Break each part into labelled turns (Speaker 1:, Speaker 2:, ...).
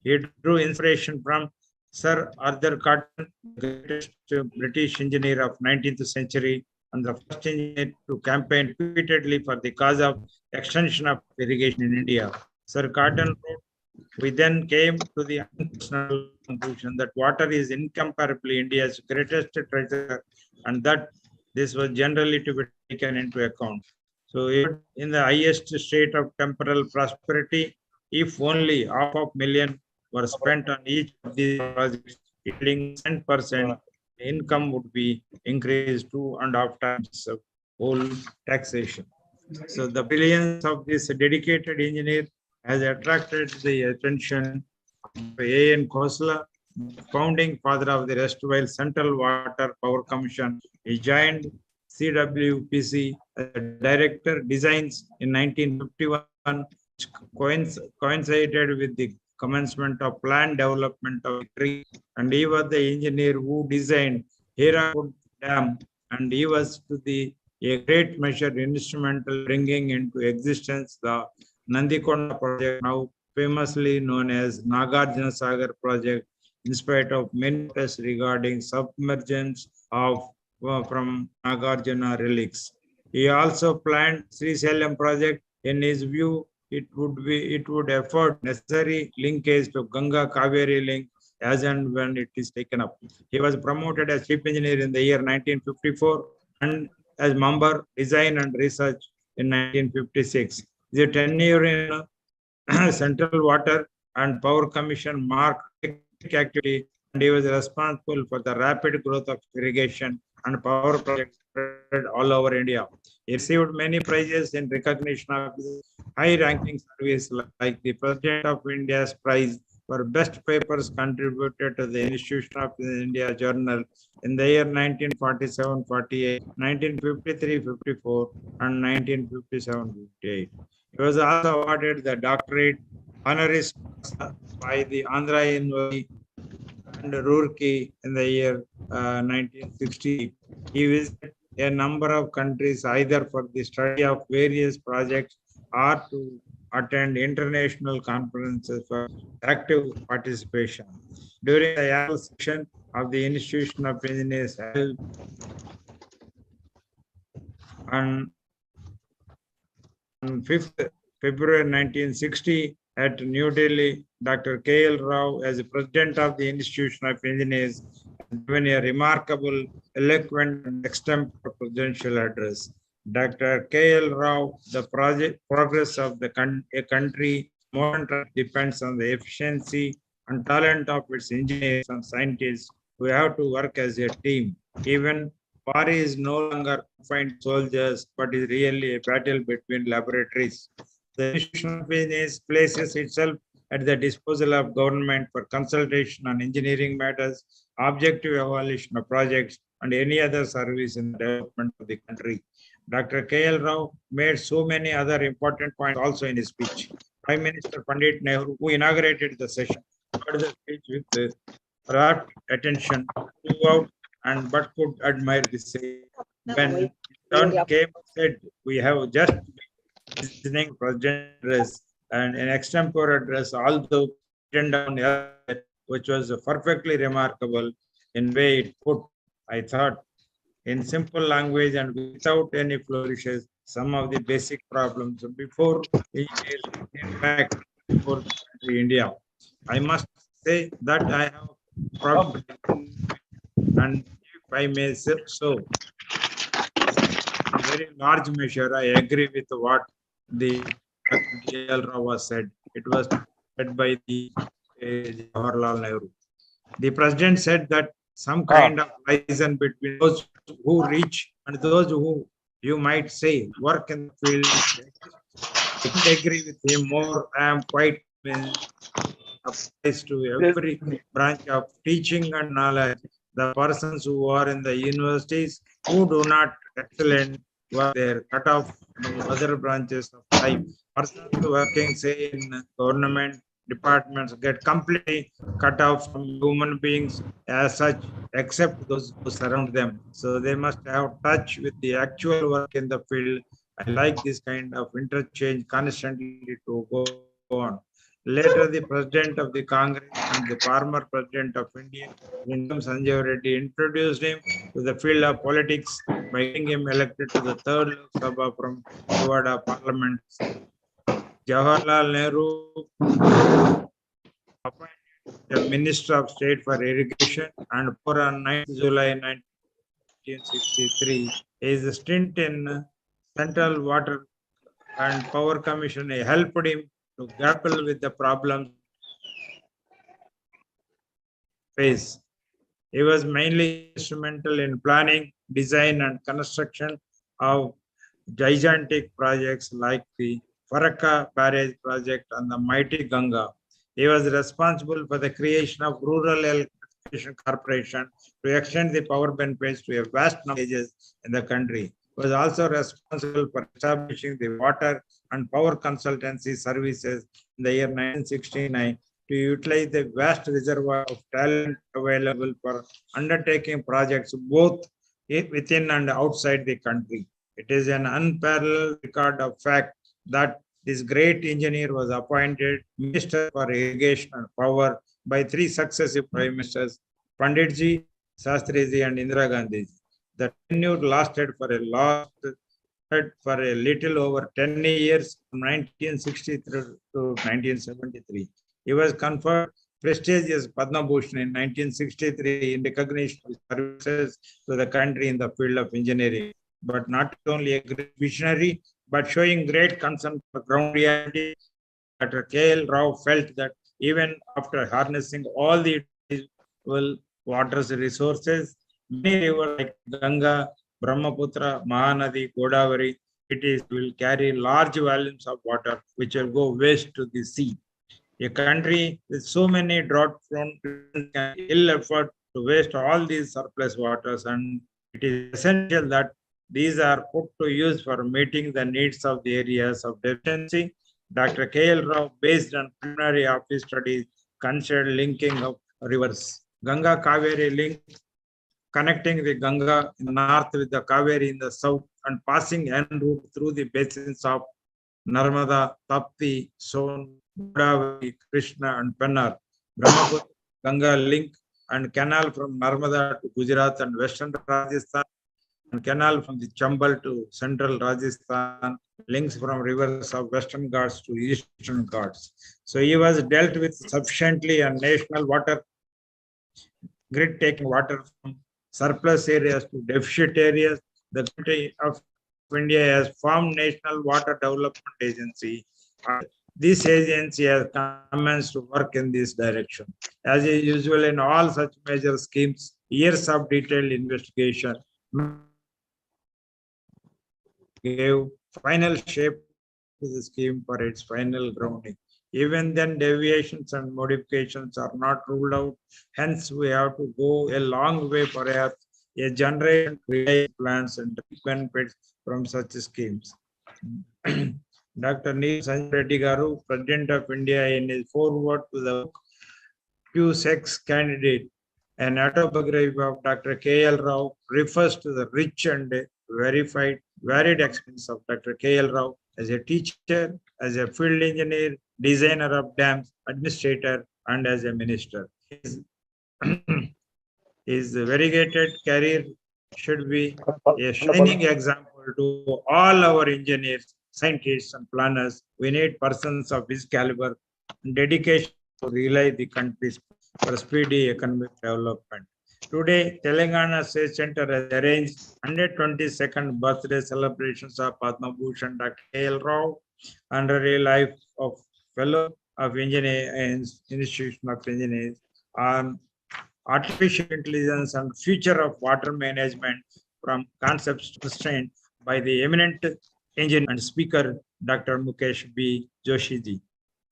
Speaker 1: He drew inspiration from Sir Arthur Cotton, the greatest British engineer of 19th century, and the first engineer to campaign repeatedly for the cause of extension of irrigation in India. Sir Cotton wrote, we then came to the unquestionable conclusion that water is incomparably India's greatest treasure, and that this was generally to be taken into account. So, in the highest state of temporal prosperity, if only half of million were spent on each of these projects, yielding 10%, income would be increased 2.5 times of whole taxation. So the brilliance of this dedicated engineer has attracted the attention of A.N. Khosla, founding father of the erstwhile Central Water Power Commission. He joined CWPC as a director designs in 1951, which coincided with the commencement of planned development of the tree, and he was the engineer who designed Hirakud Dam, and he was to the a great measure instrumental bringing into existence the Nandikonda project, now famously known as Nagarjuna Sagar project, in spite of many tests regarding submergence of from Nagarjuna relics. He also planned Srisalem project. In his view, it would afford necessary linkage to Ganga Kaveri link as and when it is taken up. He was promoted as chief engineer in the year 1954 and as member design and research in 1956. The tenure in Central Water and Power Commission marked activity, and he was responsible for the rapid growth of irrigation and power projects spread all over India. He received many prizes in recognition of his high-ranking service, like the President of India's Prize for Best Papers contributed to the Institution of India Journal in the year 1947-48, 1953-54, and 1957-58. He was also awarded the doctorate honoris causa by the Andhra University and Roorkee in the year 1960. He visited a number of countries either for the study of various projects or to attend international conferences for active participation. During the annual session of the Institution of Engineers held on 5th February 1960 at New Delhi, Dr. K.L. Rao, as the president of the Institution of Engineers, has given a remarkable, eloquent, and extempore presidential address. Dr. K.L. Rao, the progress of a country modern depends on the efficiency and talent of its engineers and scientists who have to work as a team. Even war is no longer confined soldiers, but is really a battle between laboratories. The Institution of Engineers places itself at the disposal of government for consultation on engineering matters, objective evaluation of projects, and any other service in the development of the country. Dr. K.L. Rao made so many other important points also in his speech. Prime Minister Pandit Nehru, who inaugurated the session, heard the speech with rapt attention throughout, and but could admire the same. When turn came, said, we have just listening President address and an extempore address, although written down, which was perfectly remarkable in way it put, I thought, in simple language and without any flourishes, some of the basic problems before engineers impact for India. I must say that I have probably, and if I may say so, in very large measure, I agree with what the K.L. Rao said. It was said by the Jawaharlal Nehru. The president said that some kind of liaison between those who reach and those who, you might say, work in the field. I could agree with him more. I am quite applies to every branch of teaching and knowledge. The persons who are in the universities who do not excel in work, they're cut off from other branches of life. Persons working, say, in government departments get completely cut off from human beings as such, except those who surround them. So they must have touch with the actual work in the field. I like this kind of interchange constantly to go on. Later, the President of the Congress and the former President of India, Sanjay Reddy, introduced him to the field of politics by getting him elected to the third Lok Sabha from Nevada Parliament. Jawaharlal Nehru appointed the Minister of State for Irrigation and Power on 9th July 1963. His stint in Central Water and Power Commission helped him to grapple with the problems face. He was mainly instrumental in planning, design, and construction of gigantic projects like the Farakka Barrage project and the mighty Ganga. He was responsible for the creation of Rural Electrification Corporation to extend the power benefits to a vast number of villages in the country. He was also responsible for establishing the water and power consultancy services in the year 1969 to utilize the vast reservoir of talent available for undertaking projects both within and outside the country. It is an unparalleled record of fact that this great engineer was appointed Minister for Irrigation and Power by three successive Prime Ministers, Panditji, Shastriji, and Indira Gandhi. The tenure lasted for a little over 10 years, from 1963 to 1973. He was conferred prestigious Padma Bhushan in 1963 in recognition of his services to the country in the field of engineering. But not only a great visionary, but showing great concern for ground reality. Dr. K.L. Rao felt that even after harnessing all the water resources, many rivers like Ganga, Brahmaputra, Mahanadi, Godavari, will carry large volumes of water which will go waste to the sea. A country with so many drought-prone regions can ill afford to waste all these surplus waters, and it is essential that these are put to use for meeting the needs of the areas of deficiency. Dr. K.L. Rao, based on preliminary office studies, considered linking of rivers. Ganga Kaveri link, connecting the Ganga in the north with the Kaveri in the south, and passing en route through the basins of Narmada, Tapti, Son, Godavari, Krishna, and Pennar. Brahmaputra Ganga link and canal from Narmada to Gujarat and western Rajasthan, and canal from the Chambal to central Rajasthan, links from rivers of western Ghats to eastern Ghats. So he was dealt with sufficiently a national water grid, taking water from surplus areas to deficit areas. The country of India has formed National Water Development Agency. This agency has commenced to work in this direction. As is usual in all such major schemes, years of detailed investigation gave final shape to the scheme for its final grounding. Even then, deviations and modifications are not ruled out. Hence, we have to go a long way, perhaps a generation to realize plans and benefits from such schemes. Dr. Neil Sanjay Reddy Garu, President of India, in his foreword to the book Q Sex Candidate, an autobiography of Dr. K.L. Rao, refers to the rich and varied experience of Dr. K.L. Rao as a teacher, as a field engineer, designer of dams, administrator, and as a minister. His variegated career should be a shining example to all our engineers, scientists, and planners. We need persons of his caliber and dedication to realize the country's for speedy economic development. Today, Telangana State Center has arranged 122nd birthday celebrations of Padma Bhushan Dr. K.L. Rao under a life of fellow of engineers, Institution of Engineers on artificial intelligence and future of water management from concepts to constraint by the eminent engineer and speaker Dr. Mukesh B. Joshi.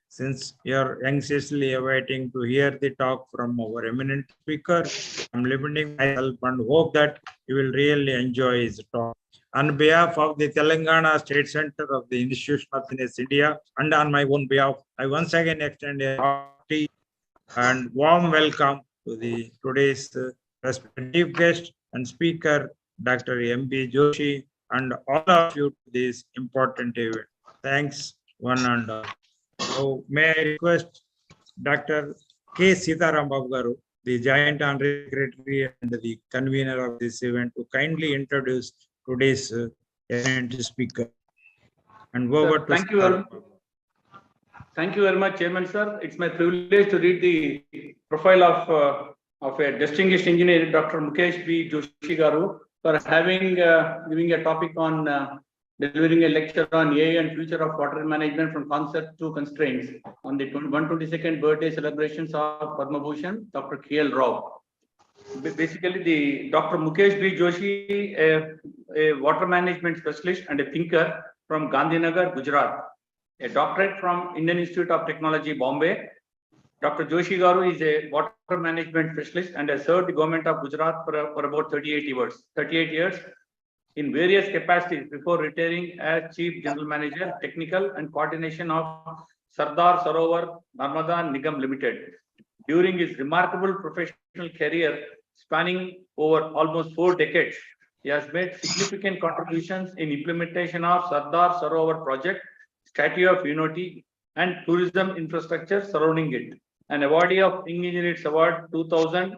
Speaker 1: Since you are anxiously awaiting to hear the talk from our eminent speaker, I'm limiting myself and hope that you will really enjoy his talk. On behalf of the Telangana State Center of the Institution of Engineers India and on my own behalf, I once again extend a hearty and warm welcome to the today's respected guest and speaker, Dr. M.B. Joshi, and all of you to this important event. Thanks, one and all. Now, may I request Dr. K. Sitaram Babu Garu, the Joint Honorary Secretary and the convener of this event, to kindly introduce today's event speaker. And over to
Speaker 2: thank you. Thank you very much, Chairman sir. It's my privilege to read the profile of a distinguished engineer, Dr. Mukesh B. Joshi Garu, for having giving a topic on delivering a lecture on AI and future of water management from concept to constraints on the 122nd birthday celebrations of Padma Bhushan, Dr. K.L. Rao. Basically, the Dr. Mukesh B. Joshi, a water management specialist and a thinker from Gandhinagar, Gujarat. A doctorate from Indian Institute of Technology, Bombay. Dr. Joshi Garu is a water management specialist and has served the government of Gujarat for about 38 years in various capacities before retiring as Chief General Manager, Technical and Coordination of Sardar, Sarovar, Narmada Nigam Limited. During his remarkable professional career spanning over almost 4 decades, he has made significant contributions in implementation of Sardar Sarovar project, Statue of Unity, and tourism infrastructure surrounding it. An awardee of Young Engineers Award 2000,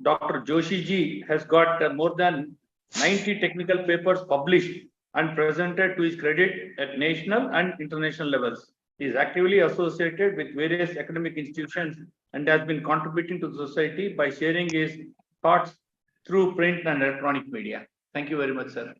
Speaker 2: Dr. Joshi ji has got more than 90 technical papers published and presented to his credit at national and international levels. He is actively associated with various academic institutions and has been contributing to the society by sharing his thoughts through print and electronic media. Thank you very much, sir.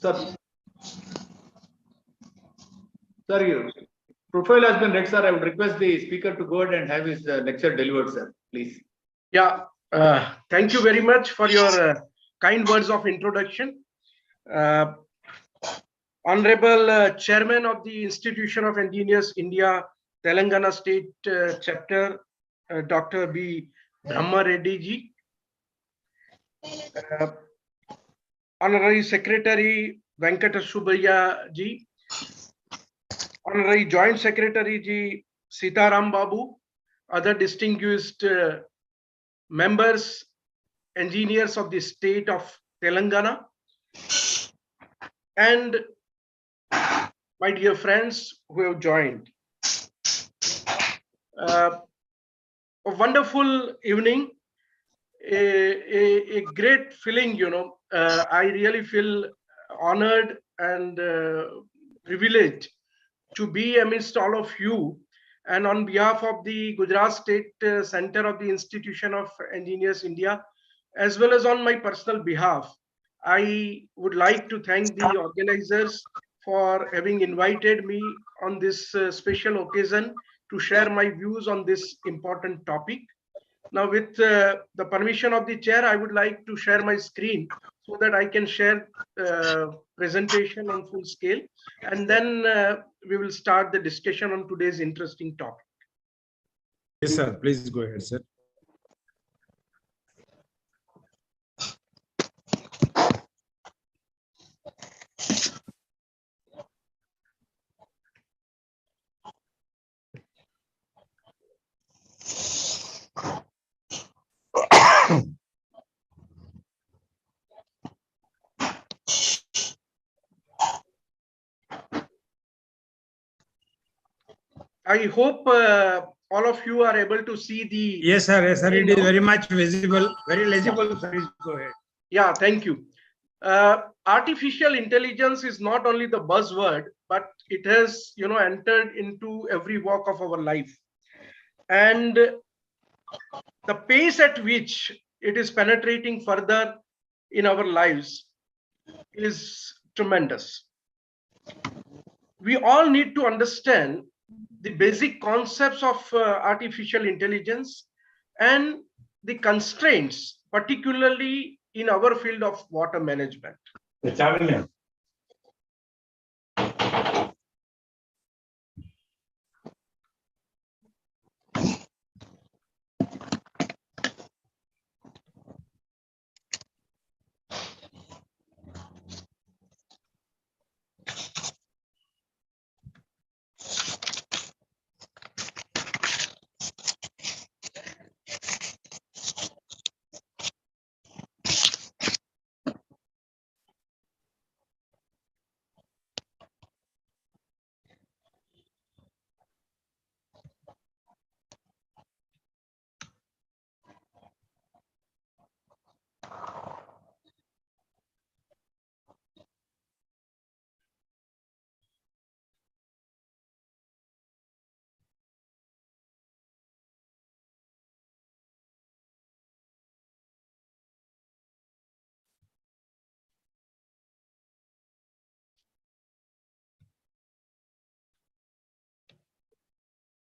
Speaker 2: Sir, your profile has been read, sir. I would request the speaker to go ahead and have his lecture delivered, sir, please.
Speaker 3: Yeah, thank you very much for your kind words of introduction. Honorable Chairman of the Institution of Engineers India, Telangana State Chapter, Dr. B. Brahma Reddy ji, Honorary Secretary Venkata Subbiya ji, Honorary Joint Secretary ji Sitaram Babu, other distinguished members, engineers of the state of Telangana, and my dear friends who have joined. A wonderful evening, a great feeling, you know. I really feel honored and privileged to be amidst all of you. And on behalf of the Gujarat State Center of the Institution of Engineers India, as well as on my personal behalf, I would like to thank the organizers for having invited me on this special occasion to share my views on this important topic. Now, with the permission of the chair, I would like to share my screen so that I can share presentation on full scale, and then we will start the discussion on today's interesting topic.
Speaker 1: Yes, sir. Please go ahead, sir.
Speaker 3: I hope all of you are able to see the...
Speaker 1: Yes, sir. Yes, sir. It is very much visible, very legible. Please go ahead.
Speaker 3: Yeah, thank you. Artificial intelligence is not only the buzzword, but it has, you know, entered into every walk of our life. And the pace at which it is penetrating further in our lives is tremendous. We all need to understand the basic concepts of artificial intelligence and the constraints, particularly in our field of water management.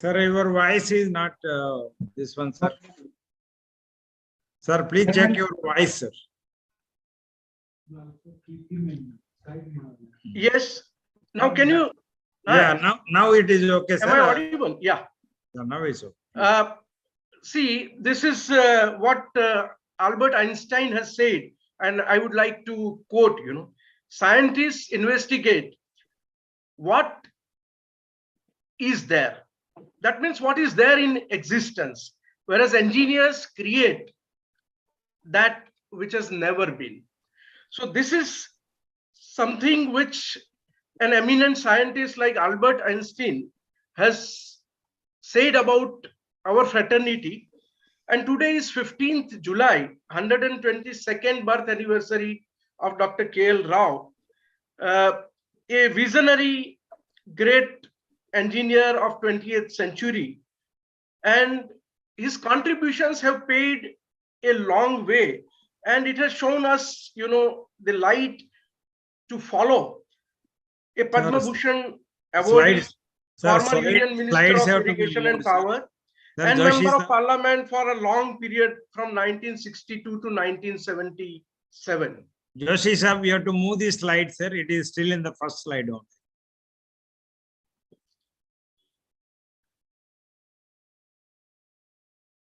Speaker 1: Sir, your voice is not this one, sir. Sir, please check your voice, sir.
Speaker 3: Yes. Now can you?
Speaker 1: Yeah, now it is okay, sir.
Speaker 3: Am I audible? Yeah.
Speaker 1: Now it's okay.
Speaker 3: See, this is what Albert Einstein has said, and I would like to quote, scientists investigate what is there. That means what is there in existence, whereas engineers create that which has never been. So this is something which an eminent scientist like Albert Einstein has said about our fraternity. And today is 15th July, 122nd birth anniversary of Dr. K.L. Rao, a visionary, great engineer of 20th century. And his contributions have paid a long way. And it has shown us, the light to follow. A Padma Bhushan awardee, former Union Minister of Irrigation and Power, and Member of Parliament for a long period from 1962 to 1977.
Speaker 1: Joshi sir, we have to move this slide, sir. It is still in the first slide only.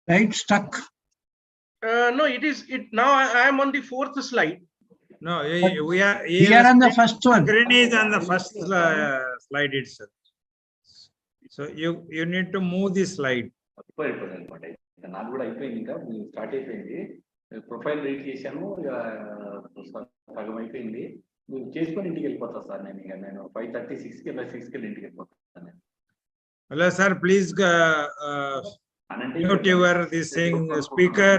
Speaker 4: Right, stuck.
Speaker 3: No, it is. Now I am on the fourth slide.
Speaker 1: No, we are
Speaker 4: on the first one.
Speaker 1: Screen is on the first slide itself. So you need to move this slide.
Speaker 5: నాకు కూడా అయిపోయింది ఇంకా start అయిపోయింది profile read చేశాను సగం అయిపోయింది మీరు చేసుకొని ఇంటికి వెళ్ళిపోతా సార్ నేను 5:36 కి 6 కి ఇంటికి వెళ్ళిపోతాను.
Speaker 1: Hello sir, please mute your this thing speaker.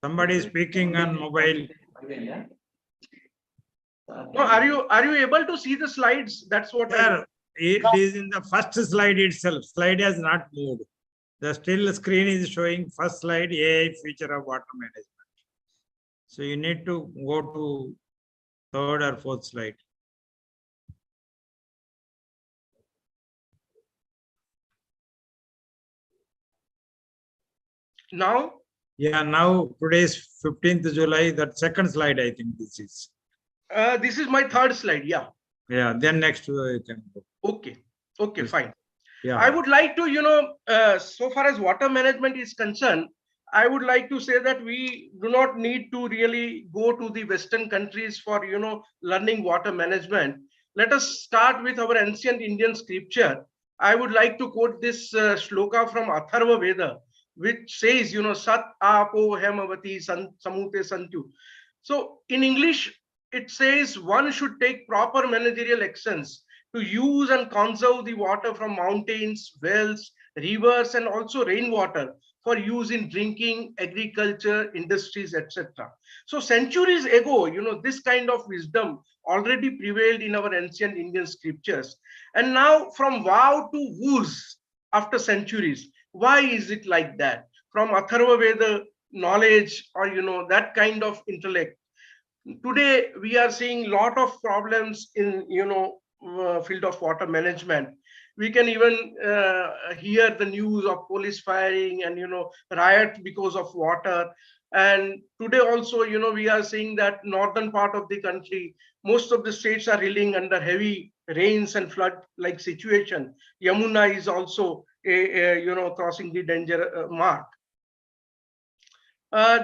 Speaker 1: Somebody is speaking on mobile.
Speaker 3: No, are you able to see the slides? That's what
Speaker 1: sir, it is in the first slide itself. Slide has not moved. The still screen is showing first slide, AI feature of water management. So you need to go to third or fourth slide.
Speaker 3: Now?
Speaker 1: Yeah, now today is 15th July. That second slide, I think this is.
Speaker 3: This is my third slide, yeah.
Speaker 1: Yeah, then next you can go.
Speaker 3: Okay, fine.
Speaker 1: Yeah.
Speaker 3: I would like to, so far as water management is concerned, I would like to say that we do not need to really go to the Western countries for, learning water management. Let us start with our ancient Indian scripture. I would like to quote this shloka from Atharva Veda, which says, Sat apo hemavati samute santu. So in English, it says one should take proper managerial actions to use and conserve the water from mountains, wells, rivers, and also rainwater for use in drinking, agriculture, industries, etc. So centuries ago, this kind of wisdom already prevailed in our ancient Indian scriptures. And now from vow to wooz after centuries, why is it like that? From Atharva Veda knowledge or, that kind of intellect. Today, we are seeing a lot of problems in, field of water management. We can even hear the news of police firing and riot because of water. And today also, we are seeing that northern part of the country, most of the states are reeling under heavy rains and flood like situation. Yamuna is also crossing the danger mark.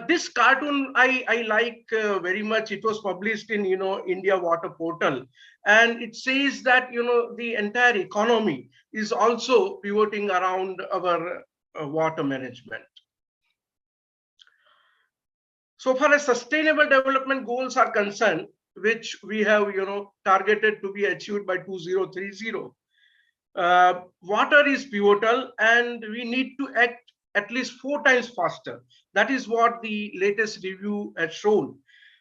Speaker 3: This cartoon I like very much. It was published in India Water Portal, and it says that the entire economy is also pivoting around our water management. So far as sustainable development goals are concerned, which we have targeted to be achieved by 2030, water is pivotal, and we need to act at least 4 times faster. That is what the latest review has shown.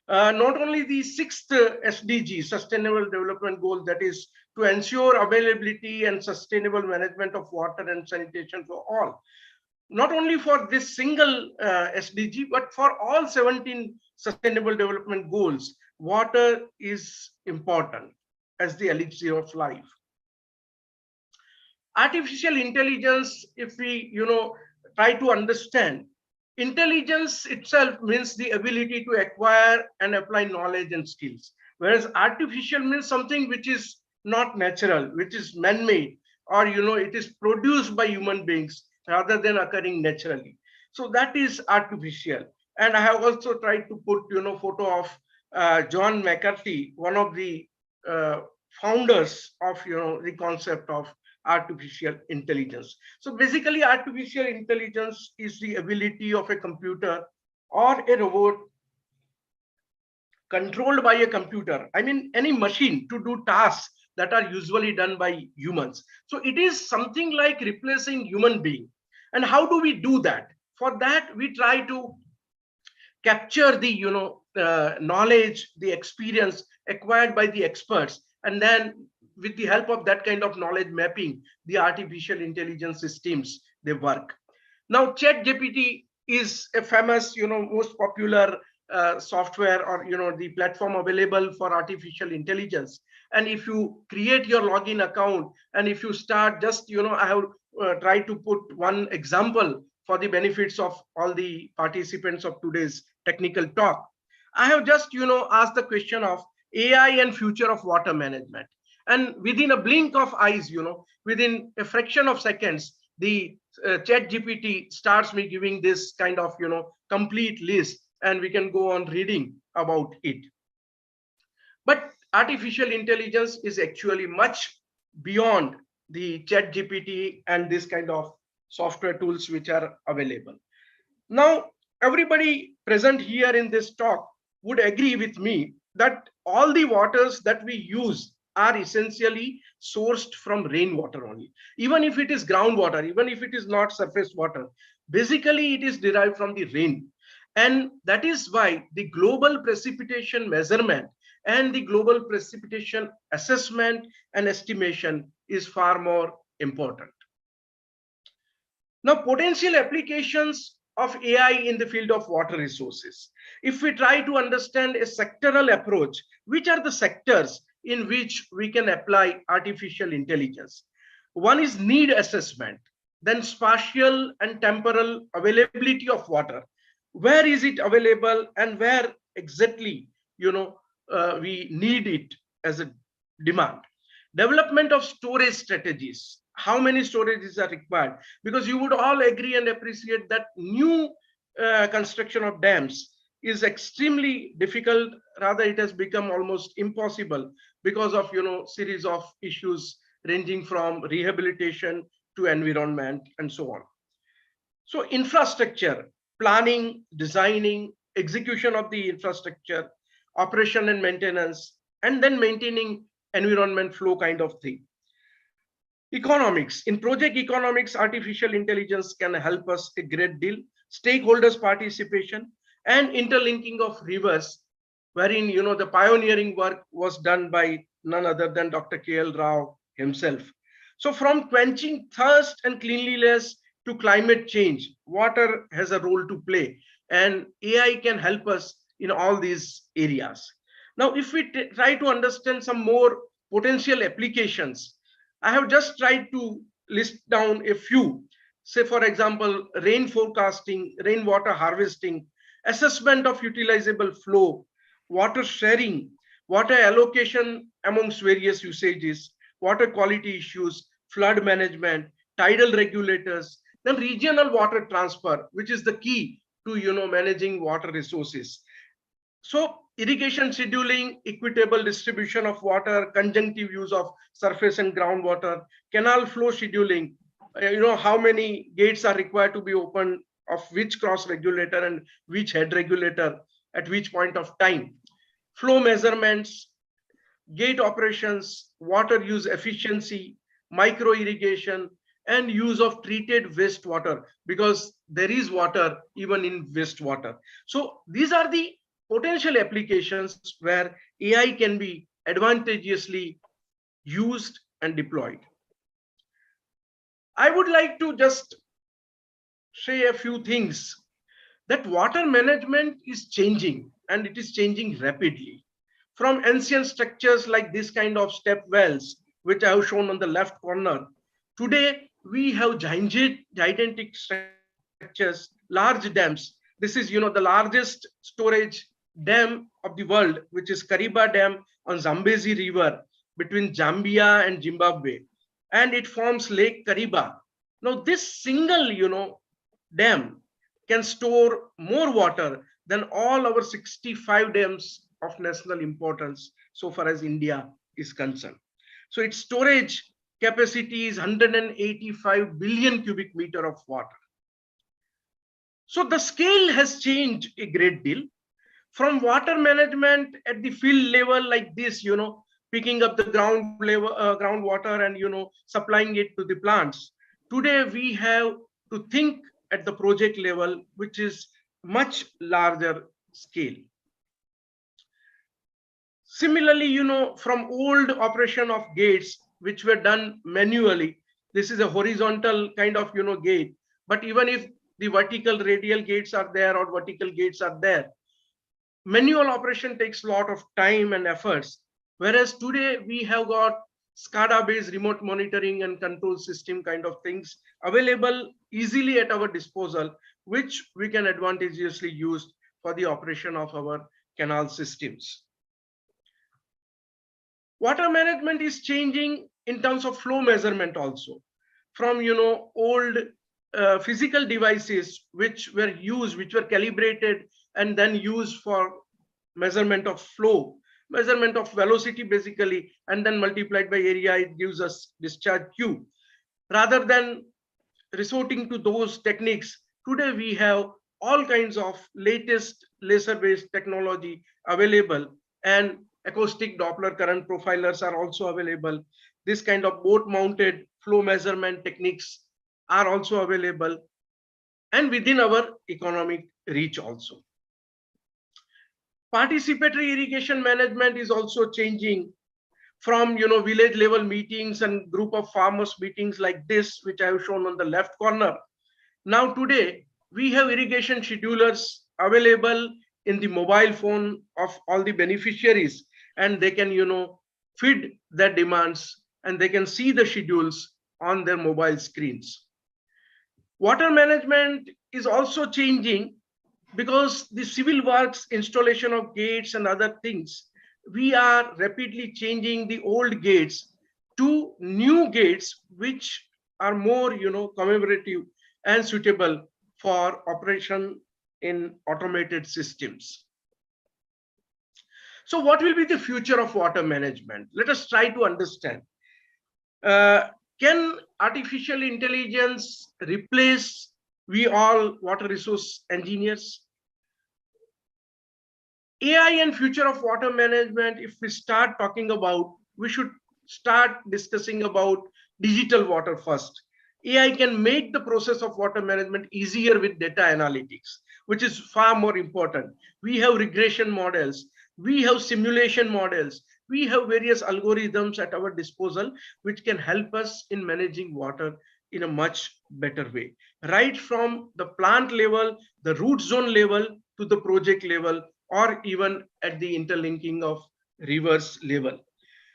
Speaker 3: Not only the 6th SDG, Sustainable Development Goal, that is to ensure availability and sustainable management of water and sanitation for all. Not only for this single SDG, but for all 17 Sustainable Development Goals, water is important as the elixir of life. artificial intelligence, if we, try to understand, intelligence itself means the ability to acquire and apply knowledge and skills, whereas artificial means something which is not natural, which is man-made, or it is produced by human beings rather than occurring naturally. So that is artificial. And I have also tried to put photo of John McCarthy, one of the founders of the concept of artificial intelligence. So basically, artificial intelligence is the ability of a computer or a robot controlled by a computer, I mean any machine, to do tasks that are usually done by humans. So it is something like replacing human being. And how do we do that? For that, we try to capture the knowledge, the experience acquired by the experts, and then with the help of that kind of knowledge mapping, the artificial intelligence systems, they work. Now, ChatGPT is a famous, most popular software, or the platform available for artificial intelligence. And if you create your login account, and if you start just, I have tried to put one example for the benefits of all the participants of today's technical talk. I have just, asked the question of AI and future of water management. And within a blink of eyes, within a fraction of seconds, the ChatGPT starts me giving this kind of, complete list, and we can go on reading about it. But artificial intelligence is actually much beyond the ChatGPT and this kind of software tools which are available. Now, everybody present here in this talk would agree with me that all the waters that we use are essentially sourced from rainwater only. Even if it is groundwater, even if it is not surface water, basically it is derived from the rain. And that is why the global precipitation measurement and the global precipitation assessment and estimation is far more important. Now, potential applications of AI in the field of water resources. If we try to understand a sectoral approach, which are the sectors in which we can apply artificial intelligence? One is need assessment, then spatial and temporal availability of water. Where is it available and where exactly, we need it as a demand. Development of storage strategies. How many storages are required? Because you would all agree and appreciate that new construction of dams is extremely difficult. Rather, it has become almost impossible because of series of issues ranging from rehabilitation to environment and so on. So infrastructure, planning, designing, execution of the infrastructure, operation and maintenance, and then maintaining environment flow kind of thing. Economics. In project economics, artificial intelligence can help us a great deal. Stakeholders participation and interlinking of rivers, wherein the pioneering work was done by none other than Dr. K.L. Rao himself. So from quenching thirst and cleanliness to climate change, water has a role to play, and AI can help us in all these areas. Now, if we try to understand some more potential applications, I have just tried to list down a few. Say, for example, rain forecasting, rainwater harvesting, assessment of utilizable flow, water sharing, water allocation amongst various usages, water quality issues, flood management, tidal regulators, then regional water transfer, which is the key to managing water resources. So irrigation scheduling, equitable distribution of water, conjunctive use of surface and groundwater, canal flow scheduling, how many gates are required to be opened, of which cross regulator and which head regulator at which point of time, flow measurements, gate operations, water use efficiency, micro irrigation, and use of treated wastewater, because there is water even in wastewater. So these are the potential applications where AI can be advantageously used and deployed. I would like to just say a few things, that water management is changing, and it is changing rapidly. From ancient structures like this kind of step wells, which I have shown on the left corner, Today, we have gigantic structures, large dams. This is, the largest storage dam of the world, which is Kariba Dam on Zambezi River between Zambia and Zimbabwe. And it forms Lake Kariba. Now, this single, dam can store more water than all our 65 dams of national importance so far as India is concerned. So its storage capacity is 185 billion cubic meter of water. So the scale has changed a great deal from water management at the field level like this, picking up the groundwater and, supplying it to the plants. Today, we have to think at the project level, which is much larger scale. Similarly, from old operation of gates, which were done manually, this is a horizontal kind of, gate. But even if the vertical radial gates are there or vertical gates are there, manual operation takes a lot of time and efforts. Whereas today we have got SCADA-based remote monitoring and control system kind of things available easily at our disposal, which we can advantageously use for the operation of our canal systems. Water management is changing in terms of flow measurement also. From old physical devices which were calibrated and then used for measurement of flow, measurement of velocity basically, and then multiplied by area, it gives us discharge Q. Rather than resorting to those techniques, today we have all kinds of latest laser-based technology available, and acoustic Doppler current profilers are also available. This kind of boat-mounted flow measurement techniques are also available and within our economic reach also. Participatory irrigation management is also changing from village level meetings and group of farmers meetings like this, which I have shown on the left corner. Now today we have irrigation schedulers available in the mobile phone of all the beneficiaries, and they can feed their demands and they can see the schedules on their mobile screens. Water management is also changing because the civil works, installation of gates and other things, we are rapidly changing the old gates to new gates which are more commemorative and suitable for operation in automated systems. So what will be the future of water management? Let us try to understand. Can artificial intelligence replace we all water resource engineers? AI and future of water management, if we start talking about, we should start discussing about digital water first. AI can make the process of water management easier with data analytics, which is far more important. We have regression models, we have simulation models, we have various algorithms at our disposal, which can help us in managing water in a much better way. Right from the plant level, the root zone level, to the project level, or even at the interlinking of rivers level.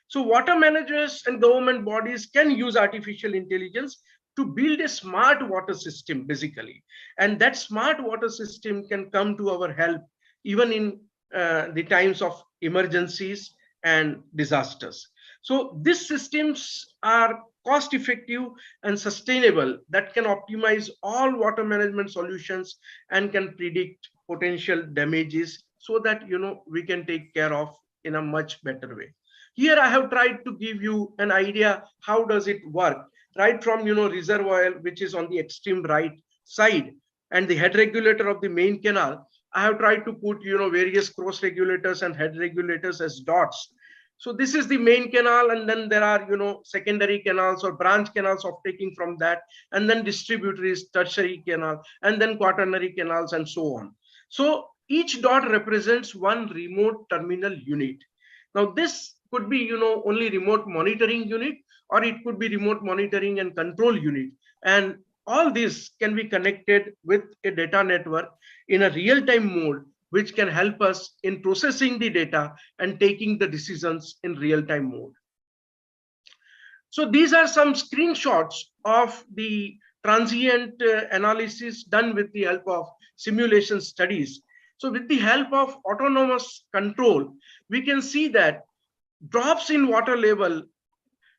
Speaker 3: So water managers and government bodies can use artificial intelligence to build a smart water system basically. And that smart water system can come to our help even in the times of emergencies and disasters. So these systems are cost effective and sustainable, that can optimize all water management solutions and can predict potential damages so that we can take care of in a much better way. Here I have tried to give you an idea how does it work, right from reservoir, which is on the extreme right side, and the head regulator of the main canal. I have tried to put various cross regulators and head regulators as dots. So this is the main canal, and then there are secondary canals or branch canals of taking from that, and then distributaries, tertiary canal, and then quaternary canals, and so on. So each dot represents one remote terminal unit. Now this could be only remote monitoring unit, or it could be remote monitoring and control unit, and all this can be connected with a data network in a real-time mode, which can help us in processing the data and taking the decisions in real-time mode. So these are some screenshots of the transient analysis done with the help of simulation studies. So with the help of autonomous control, we can see that drops in water level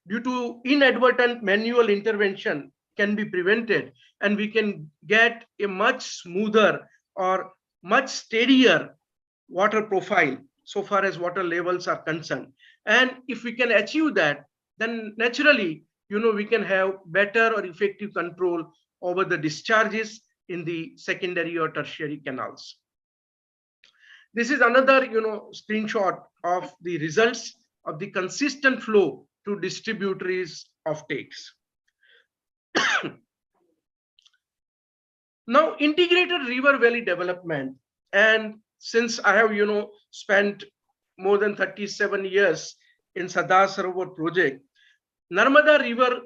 Speaker 3: due to inadvertent manual intervention can be prevented, and we can get a much smoother or much steadier water profile so far as water levels are concerned. And if we can achieve that, then naturally, we can have better or effective control over the discharges in the secondary or tertiary canals. This is another, screenshot of the results of the consistent flow to distributaries of takes. Now, integrated river valley development, and since I have, spent more than 37 years in Sardar Sarovar project, Narmada River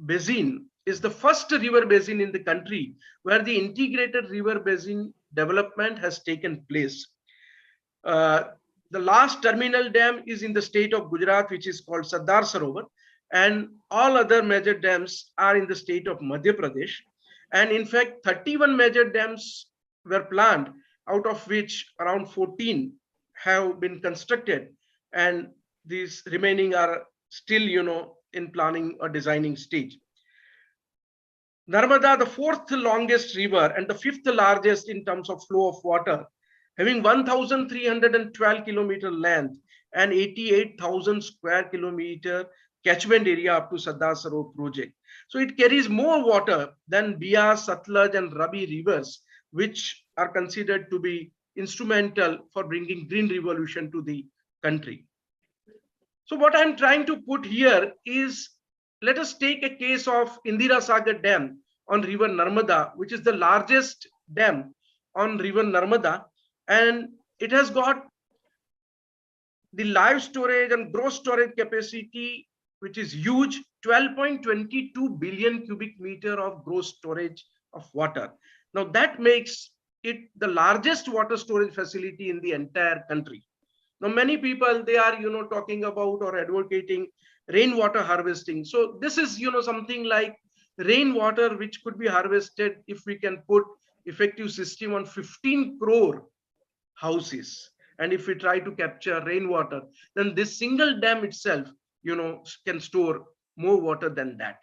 Speaker 3: Basin is the first river basin in the country where the integrated river basin development has taken place. The last terminal dam is in the state of Gujarat, which is called Sardar Sarovar, and all other major dams are in the state of Madhya Pradesh. And in fact, 31 major dams were planned, out of which around 14 have been constructed, and these remaining are still, in planning or designing stage. Narmada, the fourth longest river and the fifth largest in terms of flow of water, having 1,312 kilometer length and 88,000 square kilometer catchment area up to Sardar Sarovar project. So it carries more water than Bias, Satluj and Ravi rivers, which are considered to be instrumental for bringing green revolution to the country. So what I'm trying to put here is, let us take a case of Indira Sagar Dam on river Narmada, which is the largest dam on river Narmada, and it has got the live storage and gross storage capacity, which is huge, 12.22 billion cubic meter of gross storage of water. Now that makes it the largest water storage facility in the entire country. Now many people, they are talking about or advocating rainwater harvesting. So this is something like rainwater which could be harvested if we can put effective system on 15 crore houses. And if we try to capture rainwater, then this single dam itself, can store more water than that.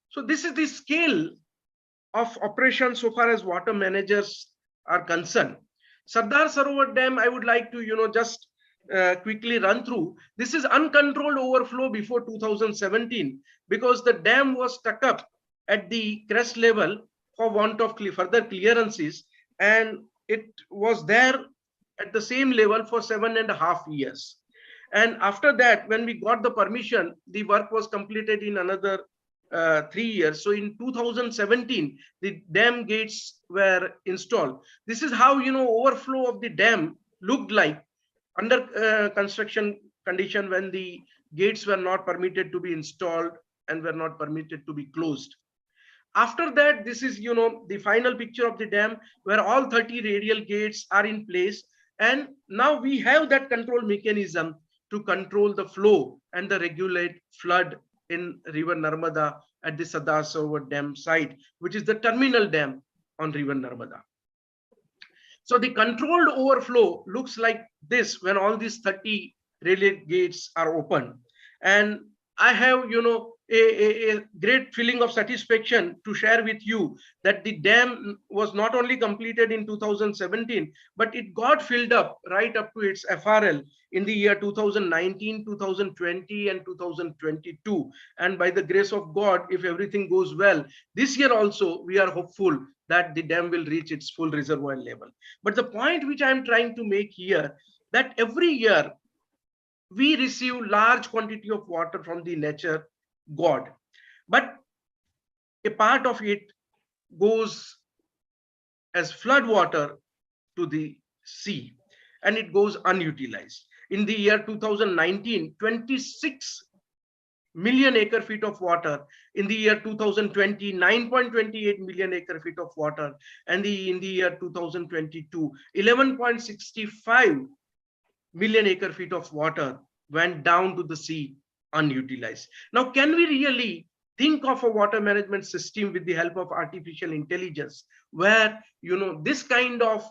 Speaker 3: So this is the scale of operation so far as water managers are concerned. Sardar Sarovar Dam, I would like to, just quickly run through. This is uncontrolled overflow before 2017 because the dam was stuck up at the crest level for want of further clearances, and it was there at the same level for 7.5 years. And after that, when we got the permission, the work was completed in another 3 years. So in 2017, the dam gates were installed. This is how, overflow of the dam looked like under construction condition when the gates were not permitted to be installed and were not permitted to be closed. After that, this is, the final picture of the dam where all 30 radial gates are in place. And now we have that control mechanism to control the flow and the regulate flood in river Narmada at the Sardar Sarovar Dam site, which is the terminal dam on river Narmada. So the controlled overflow looks like this when all these 30 radial gates are open. And I have, a great feeling of satisfaction to share with you that the dam was not only completed in 2017, but it got filled up right up to its FRL in the year 2019, 2020, and 2022. And by the grace of God, if everything goes well, this year also, we are hopeful that the dam will reach its full reservoir level. But the point which I am trying to make here, that every year we receive large quantity of water from the nature God, but a part of it goes as flood water to the sea and it goes unutilized. In the year 2019, 26 million acre feet of water. In the year 2020, 9.28 million acre feet of water. And in the year 2022, 11.65 million acre feet of water went down to the sea unutilized. Now, can we really think of a water management system with the help of artificial intelligence, where this kind of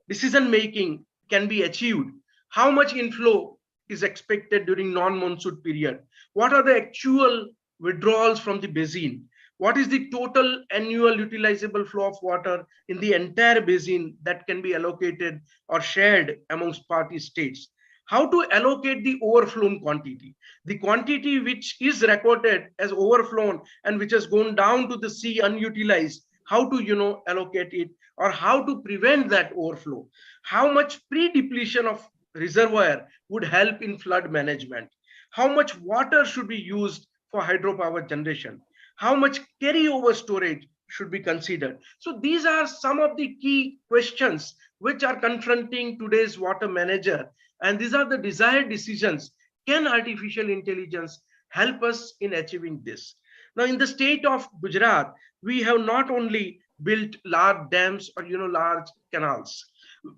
Speaker 3: decision making can be achieved? How much inflow is expected during non-monsoon period? What are the actual withdrawals from the basin? What is the total annual utilizable flow of water in the entire basin that can be allocated or shared amongst party states? How to allocate the overflown quantity, the quantity which is recorded as overflown and which has gone down to the sea unutilized? How to allocate it, or how to prevent that overflow? How much pre-depletion of reservoir would help in flood management? How much water should be used for hydropower generation? How much carryover storage should be considered? So these are some of the key questions which are confronting today's water manager, and these are the desired decisions. Can artificial intelligence help us in achieving this? Now, in the state of Gujarat, we have not only built large dams or large canals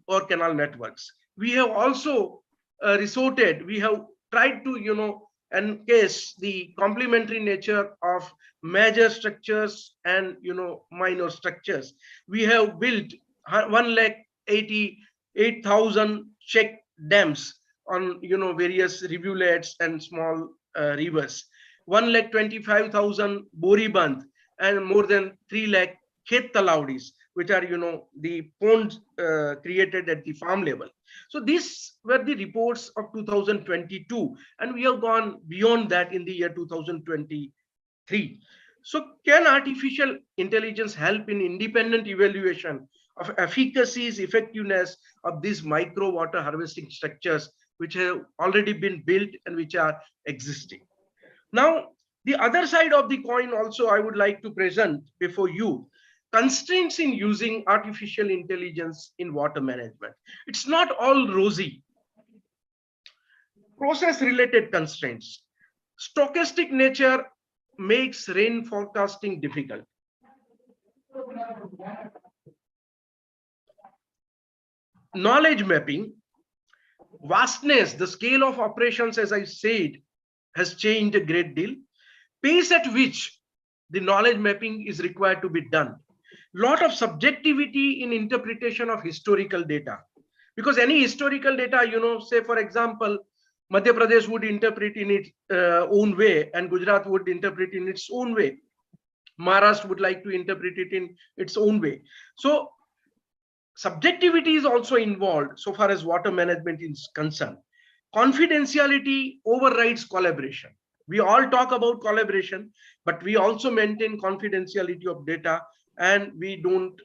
Speaker 3: or canal networks. We have also we have tried to encase the complementary nature of major structures and minor structures. We have built 1,88,000 check dams on various rivulets and small rivers, 1,25,000 bori bandh, and more than 3 lakh khet talaudis, which are the ponds created at the farm level. So these were the reports of 2022, and we have gone beyond that in the year 2023. So can artificial intelligence help in independent evaluation of efficacies, effectiveness of these micro water harvesting structures which have already been built and which are existing? Now, the other side of the coin also I would like to present before you: constraints in using artificial intelligence in water management. It's not all rosy. Process related constraints. Stochastic nature makes rain forecasting difficult. Knowledge mapping, vastness, the scale of operations, as I said, has changed a great deal. Pace at which the knowledge mapping is required to be done. Lot of subjectivity in interpretation of historical data, because any historical data, say for example, Madhya Pradesh would interpret in its own way, and Gujarat would interpret in its own way. Maharashtra would like to interpret it in its own way. So subjectivity is also involved so far as water management is concerned. Confidentiality overrides collaboration. We all talk about collaboration, but we also maintain confidentiality of data, and we don't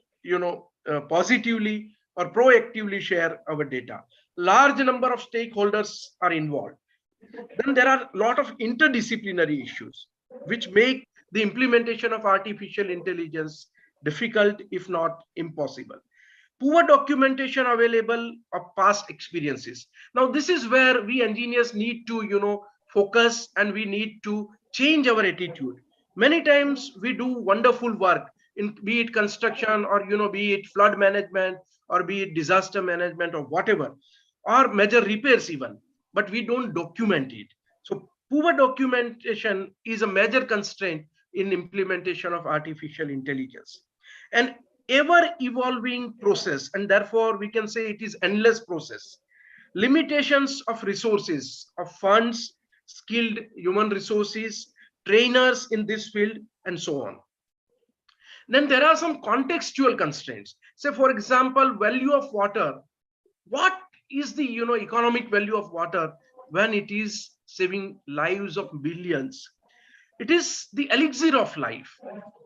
Speaker 3: positively or proactively share our data. Large number of stakeholders are involved. Then there are a lot of interdisciplinary issues which make the implementation of artificial intelligence difficult, if not impossible. Poor documentation available of past experiences. Now, this is where we engineers need to focus, and we need to change our attitude. Many times we do wonderful work in, be it construction or be it flood management or be it disaster management or whatever, or major repairs even, but we don't document it. So poor documentation is a major constraint in implementation of artificial intelligence. An ever evolving process, and therefore we can say it is endless process. Limitations of resources, of funds, skilled human resources, trainers in this field, and so on. Then there are some contextual constraints. Say for example, value of water. What is the economic value of water when it is saving lives of millions? It is the elixir of life.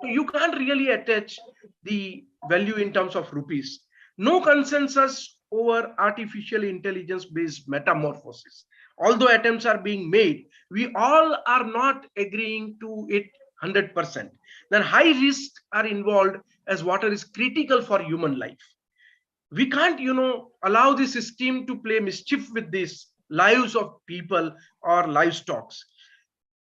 Speaker 3: So you can't really attach the value in terms of rupees. No consensus over artificial intelligence based metamorphosis. Although attempts are being made, we all are not agreeing to it 100%. Then high risks are involved, as water is critical for human life. We can't allow the system to play mischief with these lives of people or livestock.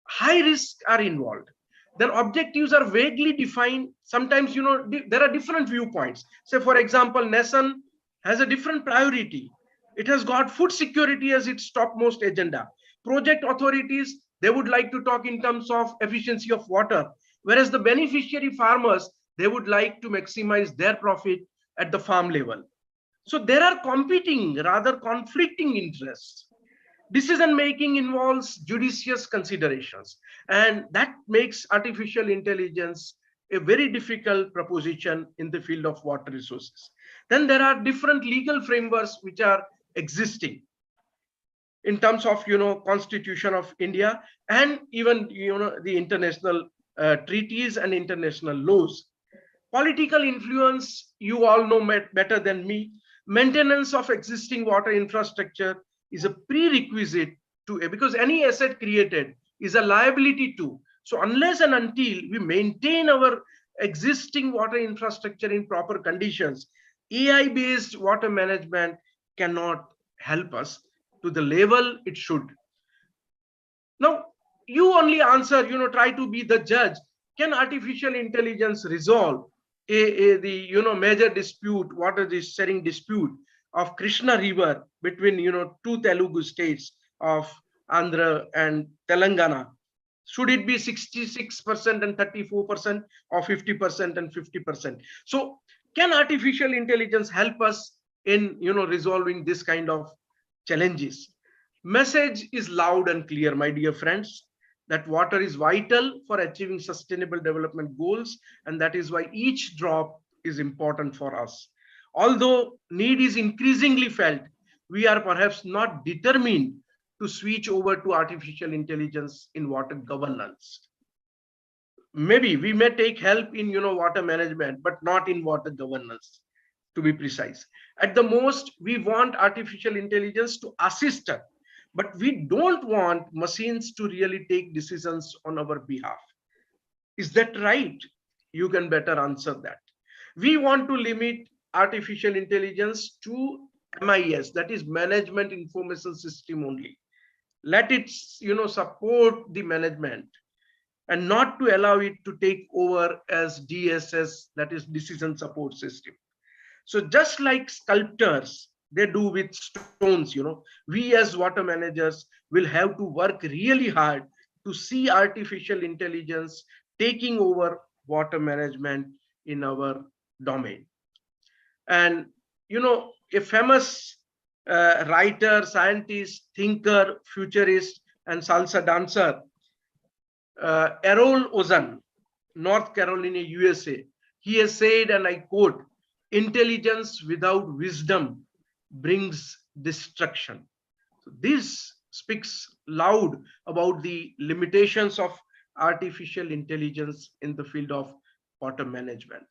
Speaker 3: High risks are involved. Then objectives are vaguely defined. Sometimes there are different viewpoints. Say for example, nation has a different priority. It has got food security as its topmost agenda. Project authorities, they would like to talk in terms of efficiency of water, whereas the beneficiary farmers, they would like to maximize their profit at the farm level. So there are competing, rather conflicting interests. Decision making involves judicious considerations, and that makes artificial intelligence a very difficult proposition in the field of water resources. Then there are different legal frameworks which are existing in terms of, Constitution of India, and even, the international treaties and international laws. Political influence, you all know better than me. Maintenance of existing water infrastructure is a prerequisite to, because any asset created is a liability too. So unless and until we maintain our existing water infrastructure in proper conditions, AI-based water management cannot help us to the level it should. Now, you only answer, try to be the judge. Can artificial intelligence resolve the major dispute, water sharing dispute of Krishna River between two Telugu states of Andhra and Telangana? Should it be 66% and 34%, or 50% and 50%? So can artificial intelligence help us in resolving this kind of challenges? Message is loud and clear, my dear friends, that water is vital for achieving sustainable development goals, and that is why each drop is important for us. Although need is increasingly felt, we are perhaps not determined to switch over to artificial intelligence in water governance. Maybe we may take help in water management, but not in water governance, to be precise. At the most, we want artificial intelligence to assist us, but we don't want machines to really take decisions on our behalf. Is that right? You can better answer that. We want to limit artificial intelligence to MIS, that is Management Information System only. Let it support the management, and not to allow it to take over as DSS, that is Decision Support System. So just like sculptors, they do with stones, we as water managers will have to work really hard to see artificial intelligence taking over water management in our domain. And a famous writer, scientist, thinker, futurist, and salsa dancer, Errol Ozan, North Carolina, USA, he has said, and I quote, "Intelligence without wisdom brings destruction." So this speaks loud about the limitations of artificial intelligence in the field of water management.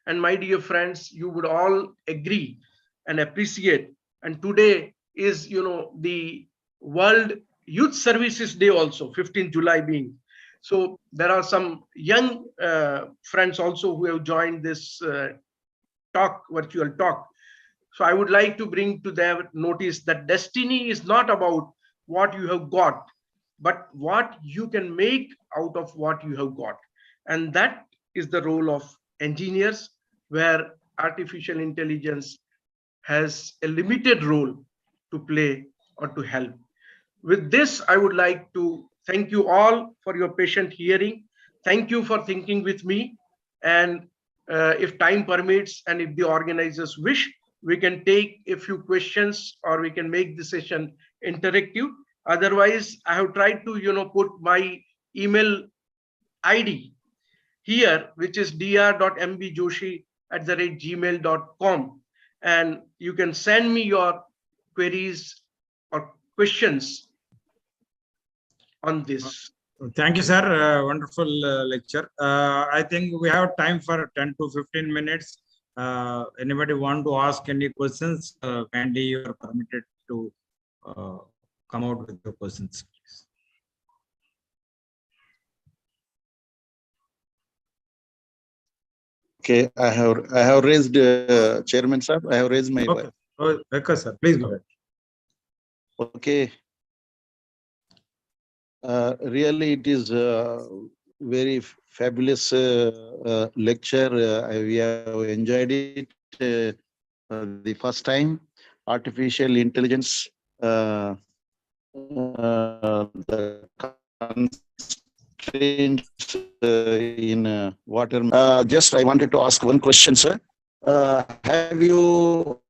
Speaker 3: And my dear friends, you would all agree and appreciate, and today is the World Youth Services Day also, 15th July being. So there are some young friends also who have joined this virtual talk. So I would like to bring to their notice that destiny is not about what you have got, but what you can make out of what you have got. And that is the role of engineers, where artificial intelligence has a limited role to play or to help. With this, I would like to thank you all for your patient hearing. Thank you for thinking with me. And if time permits, and if the organizers wish, we can take a few questions, or we can make the session interactive. Otherwise, I have tried to put my email ID here, which is dr.mbjoshi@gmail.com, and you can send me your queries or questions on this.
Speaker 1: Thank you, sir. Wonderful lecture. I think we have time for 10 to 15 minutes. Anybody want to ask any questions? Kindly, you are permitted to come out with the questions, please.
Speaker 6: Okay, I have raised Chairman sir. I have raised my.
Speaker 1: Okay, okay, sir. Please go ahead.
Speaker 6: Okay. Really, it is very fabulous lecture. We have enjoyed it the first time. Artificial intelligence, the constraints in water. Just I wanted to ask one question, sir. Have you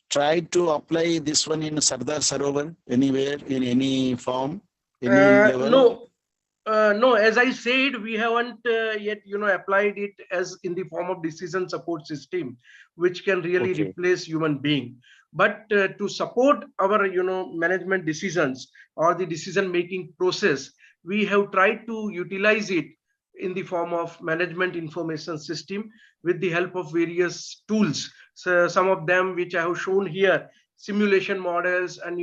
Speaker 6: tried to apply this one in Sardar Sarovar anywhere in any form, any level?
Speaker 3: No. No, as I said, we haven't yet, applied it as in the form of decision support system, which can really
Speaker 6: Okay.
Speaker 3: replace human being. But to support our, management decisions or the decision-making process, we have tried to utilize it in the form of management information system with the help of various tools. So some of them which I have shown here, simulation models, and,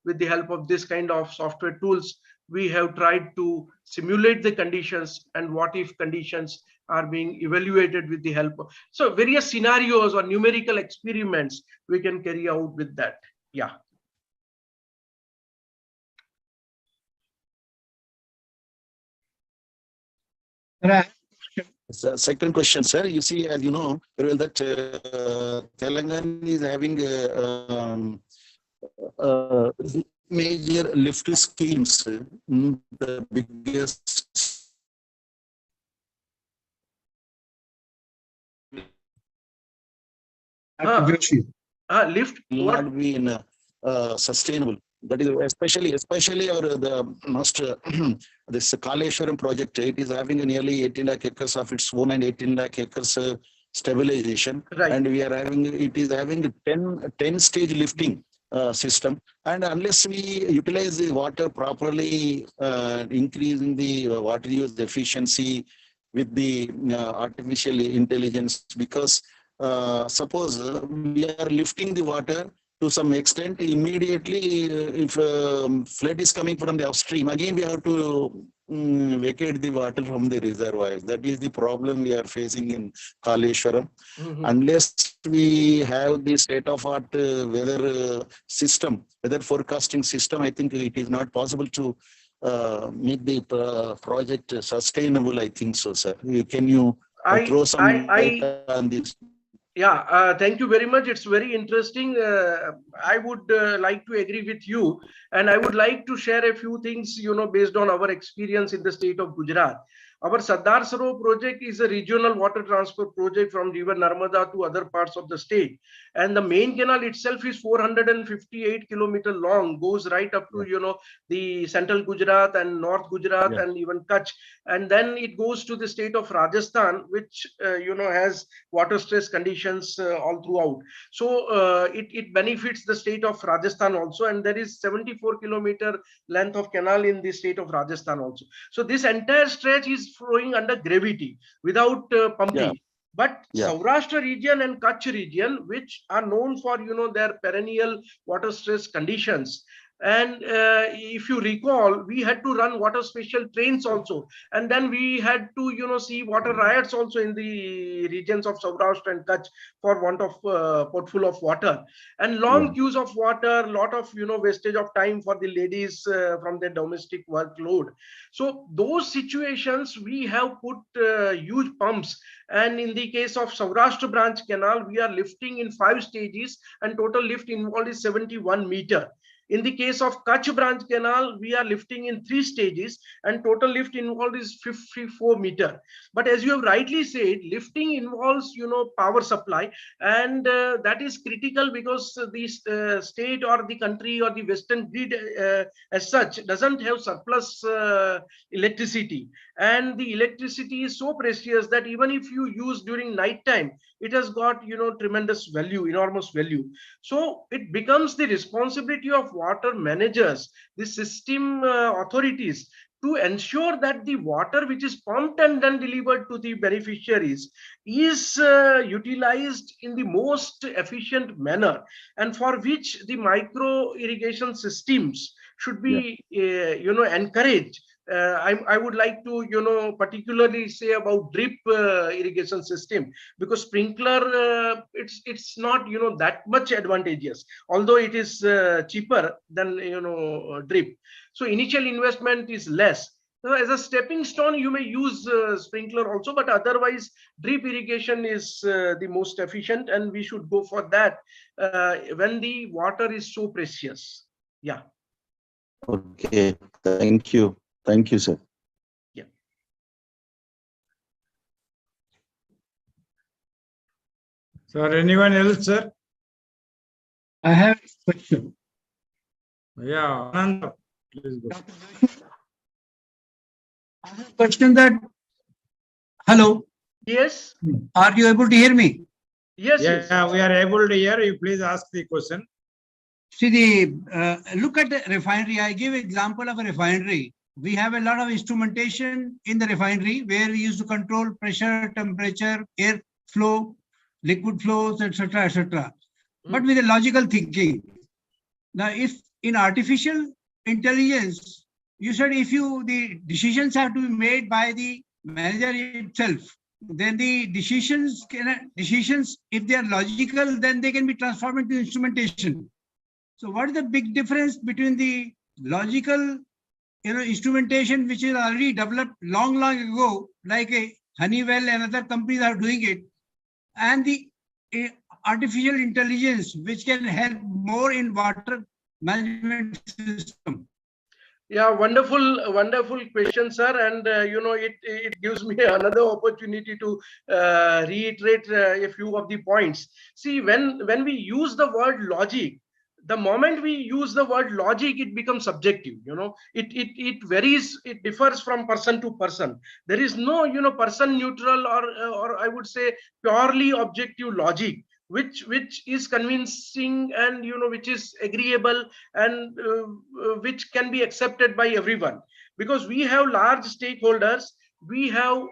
Speaker 3: with the help of this kind of software tools, we have tried to simulate the conditions and what if conditions are being evaluated with the help of, so various scenarios or numerical experiments we can carry out with that. Yeah.
Speaker 6: Second question, sir. You see, as you know, very well that Telangana is having major lift schemes. The biggest
Speaker 3: Lift
Speaker 6: will
Speaker 3: what?
Speaker 6: not be in sustainable. That is especially our the most this Kaleshwaram project. It is having nearly 18 lakh acres of its own and 18 lakh acres stabilization,
Speaker 3: Right.
Speaker 6: and we are having it is having 10 stage lifting system, and unless we utilize the water properly, increasing the water use efficiency with the artificial intelligence, because suppose we are lifting the water to some extent, immediately if flood is coming from the upstream, again we have to vacate the water from the reservoirs. That is the problem we are facing in Kaleshwaram. Unless we have the state-of-art weather system, weather forecasting system, I think it is not possible to make the project sustainable. I think so, sir. Can you throw some light on this?
Speaker 3: Yeah, thank you very much. It's very interesting. I would like to agree with you, and I would like to share a few things, based on our experience in the state of Gujarat. Our Sardar Sarovar project is a regional water transfer project from river Narmada to other parts of the state. And the main canal itself is 458 kilometers long, goes right up to, the central Gujarat and North Gujarat and even Kutch. And then it goes to the state of Rajasthan, which, has water stress conditions all throughout. So it benefits the state of Rajasthan also. And there is 74-kilometer length of canal in the state of Rajasthan also. So this entire stretch is flowing under gravity without pumping. But Saurashtra region and Kutch region, which are known for, their perennial water stress conditions. And if you recall, we had to run water special trains also. And then we had to, see water riots also in the regions of Saurashtra and Kutch for want of portful of water. And long queues of water, lot of, wastage of time for the ladies from their domestic workload. So those situations, we have put huge pumps. And in the case of Saurashtra branch canal, we are lifting in 5 stages and total lift involved is 71 meter. In the case of Kutch branch canal, we are lifting in 3 stages and total lift involved is 54 meter. But as you have rightly said, lifting involves, power supply, and that is critical because the state or the country or the western grid as such doesn't have surplus electricity. And the electricity is so precious that even if you use during night time, it has got, tremendous value, enormous value. So it becomes the responsibility of water managers, the system authorities, to ensure that the water which is pumped and then delivered to the beneficiaries is utilized in the most efficient manner, and for which the micro irrigation systems should be encouraged. I would like to, particularly say about drip irrigation system, because sprinkler, it's not, that much advantageous, although it is cheaper than, drip. So initial investment is less. So as a stepping stone, you may use sprinkler also, but otherwise drip irrigation is the most efficient, and we should go for that when the water is so precious. Yeah.
Speaker 6: Okay, thank you. Thank you, sir.
Speaker 1: Sir, anyone else, sir?
Speaker 4: I have a question.
Speaker 1: Yeah, Anand, please go.
Speaker 4: I have a question that, hello,
Speaker 3: Yes,
Speaker 4: are you able to hear me?
Speaker 3: yes, yes.
Speaker 1: Yeah, we are able to hear you. Please ask the question.
Speaker 4: See, look at the refinery. I give example of a refinery. We have a lot of instrumentation in the refinery where we used to control pressure, temperature, air flow, liquid flows, etc., etc. But with a logical thinking. Now, if in artificial intelligence, you said if the decisions have to be made by the manager itself, then the decisions, if they are logical, then they can be transformed into instrumentation. So what is the big difference between the logical, instrumentation which is already developed long ago, like a Honeywell and other companies are doing it, and the artificial intelligence which can help more in water management system?
Speaker 3: Yeah, wonderful question, sir. And it gives me another opportunity to reiterate a few of the points. See, when we use the word logic, the moment we use the word logic, it becomes subjective. It varies, it differs from person to person. There is no person neutral or I would say purely objective logic which is convincing and which is agreeable and which can be accepted by everyone, because we have large stakeholders, we have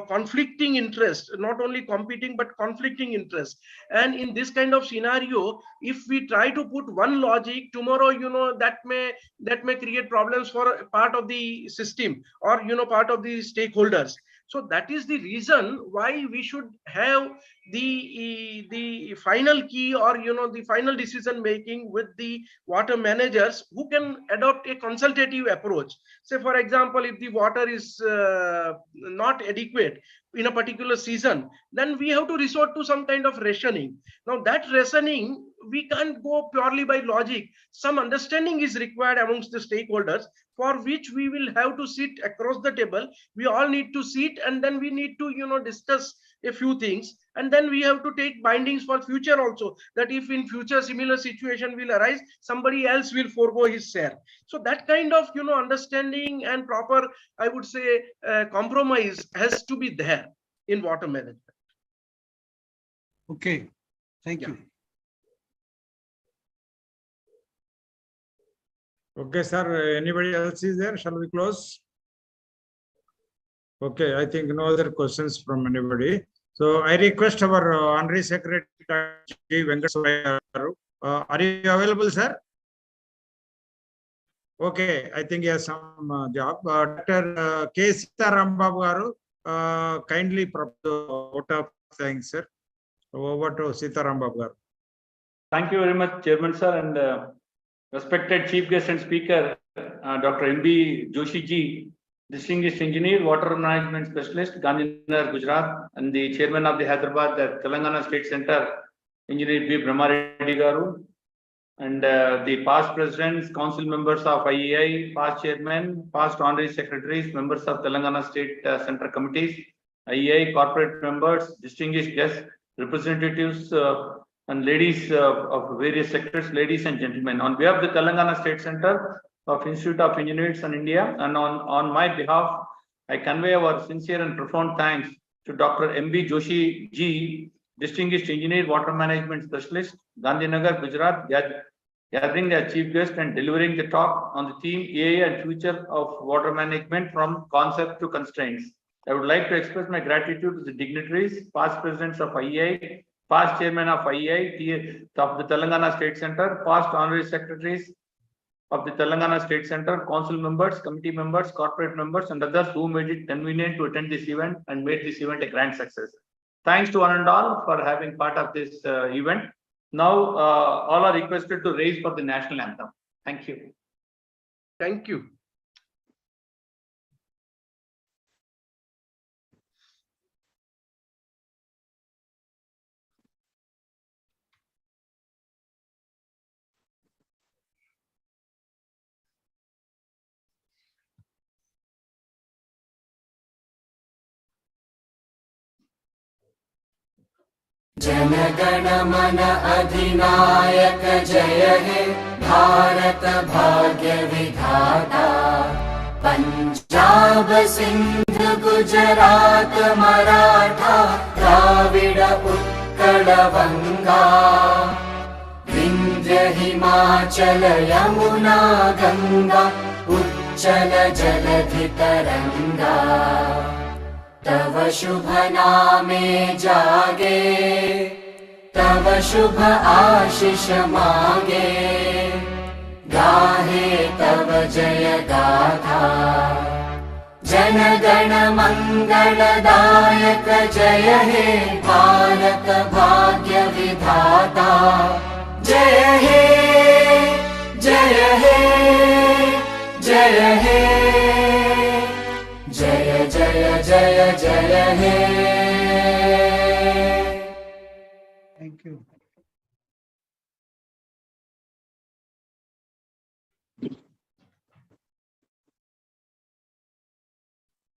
Speaker 3: conflicting interest, not only competing but conflicting interest. And in this kind of scenario, if we try to put one logic tomorrow, that may create problems for a part of the system or part of the stakeholders. So that is the reason why we should have the final key or the final decision making with the water managers who can adopt a consultative approach. Say for example, if the water is not adequate in a particular season, then we have to resort to some kind of rationing. Now that rationing, we can't go purely by logic. Some understanding is required amongst the stakeholders, for which we will have to sit across the table. We all need to sit, and then we need to discuss a few things, and then we have to take bindings for future also, that if in future similar situation will arise, somebody else will forego his share. So that kind of understanding and proper, I would say, compromise has to be there in water management.
Speaker 4: Okay, thank you.
Speaker 1: Okay, sir. Anybody else is there? Shall we close? Okay, I think no other questions from anybody. So I request our Honorary Secretary, G. Venkateswara garu. Are you available, sir? Okay, I think he has some job. Dr. K. Sitaram Babu garu, kindly propose vote of thanks, sir. Over to Sitaram Babu garu.
Speaker 2: Thank you very much, Chairman sir, and respected Chief Guest and Speaker, Dr. M.B. Joshi ji, Distinguished Engineer, Water Management Specialist, Gandhinagar, Gujarat, and the Chairman of the Hyderabad Telangana State Center, Engineer B. Brahmareddy garu, and the past presidents, council members of IEI, past chairmen, past honorary secretaries, members of Telangana State Center Committees, IEI, corporate members, distinguished guests, representatives, and ladies of various sectors, ladies and gentlemen. On behalf of the Telangana State Center of Institute of Engineers in India, and on my behalf, I convey our sincere and profound thanks to Dr. M.B. Joshi ji, Distinguished Engineer, Water Management Specialist, Gandhinagar, Gujarat, gathering their chief guest and delivering the talk on the theme AI and Future of Water Management from Concept to Constraints. I would like to express my gratitude to the dignitaries, past presidents of IEI, past chairman of IEI, of the Telangana State Center, past honorary secretaries of the Telangana State Center, council members, committee members, corporate members, and others who made it convenient to attend this event and made this event a grand success. Thanks to one and all for having part of this event. Now, all are requested to raise for the national anthem. Thank you.
Speaker 3: Thank you.
Speaker 7: जनगण मन अधिनायक जय हे भारत भाग्य विधाता। पंजाब सिंध गुजरात मराठा द्राविड उत्कल बंगा। विंध्य हिमाचल यमुना गंगा उच्चल जलधि तरंगा। तव शुभ नामे जागे तव शुभ आशीष मागे। गाहे तव जय गाथा जन गण मंगलदायक जय हे भारत भाग्य विधाता। जय हे जय हे जय हे जय जय जय जय हे।
Speaker 4: Thank you.